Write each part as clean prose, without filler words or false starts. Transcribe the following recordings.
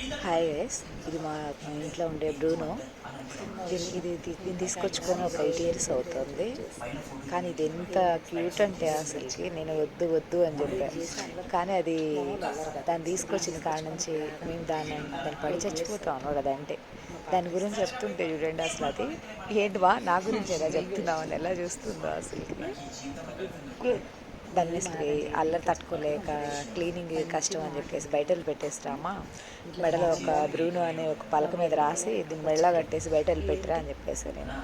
Hi guys, ఇది మా ఇంట్లో ఉండే బ్రూనో. దీన్ని తీసుకొచ్చుకొని ఒక 8 years అవుతుంది. కానీ ఇది ఎంత క్యూట్ అంటే అసలుకి నేను వద్దు వద్దు అని చెప్పాను. కానీ అది దాన్ని తీసుకొచ్చిన కాడ నుంచి మేము దాన్ని పడి చచ్చిపోతాం అనమాట. అదంటే దాని గురించి చెప్తుంటే చూడండి, అసలు అది ఏంటి బా నా గురించి ఎలా చెప్తున్నావు అని ఎలా చూస్తుందో అసలుకి. దాన్ని అసలు అల్లరి తట్టుకోలేక క్లీనింగ్ కష్టం అని చెప్పేసి బయటలు పెట్టేస్తామా. మెడలో ఒక బ్రూనో అనే ఒక పలక మీద రాసి దీన్ని మెడలో కట్టేసి బయటలు పెట్టిరా అని చెప్పేసి నేను.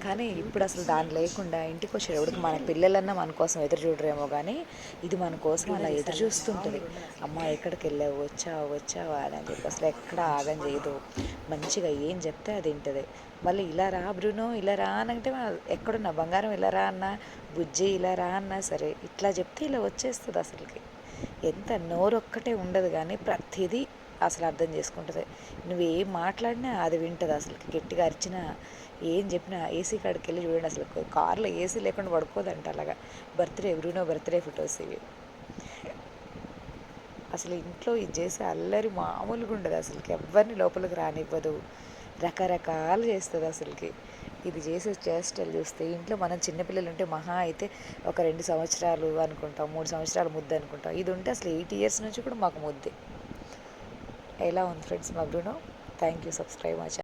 కానీ ఇప్పుడు అసలు దాని లేకుండా ఇంటికి వచ్చేటప్పుడు మన పిల్లలన్నా మన కోసం ఎదురు చూడరేమో, కానీ ఇది మన కోసం అలా ఎదురు చూస్తుంటుంది. అమ్మ ఎక్కడికి వెళ్ళావు, వచ్చావా వచ్చావా అని చెప్పి అసలు ఎక్కడ ఆగం చేయదు. మంచిగా ఏం చెప్తే అది వింటుంది. మళ్ళీ ఇలా రా బ్రూనో ఇలా రా అనంటే ఎక్కడున్నా బంగారం ఇలా రా అన్నా, బుజ్జి ఇలా రా అన్నా సరే ఇట్లా చెప్తే ఇలా వచ్చేస్తుంది. అసలుకి ఎంత నోరొక్కటే ఉండదు కానీ ప్రతిదీ అసలు అర్థం చేసుకుంటుంది. నువ్వేం మాట్లాడినా అది వింటుంది. అసలుకి గట్టిగా అరిచినా ఏం చెప్పినా ఏసీ కాడికి వెళ్ళి చూడండి, అసలు కార్లో ఏసీ లేకుండా పడుకోదంట. అలాగా బ్రూనో బర్త్డే ఫొటోస్ ఇవి. అసలు ఇంట్లో ఇది చేసే అల్లరి మామూలుగా ఉండదు. అసలుకి ఎవరిని లోపలికి రానివ్వదు, రకరకాలు చేస్తుంది. అసలుకి ఇది చేసే చేష్టలు చూస్తే ఇంట్లో మనం చిన్నపిల్లలు ఉంటే మహా అయితే ఒక 2 సంవత్సరాలు అనుకుంటాం, 3 సంవత్సరాలు ముద్దు అనుకుంటాం. ఇది ఉంటే అసలు 8 years నుంచి కూడా మాకు ముద్దే. ఎలా ఉంది ఫ్రెండ్స్ మా Bruno? Thank you, subscribe my channel.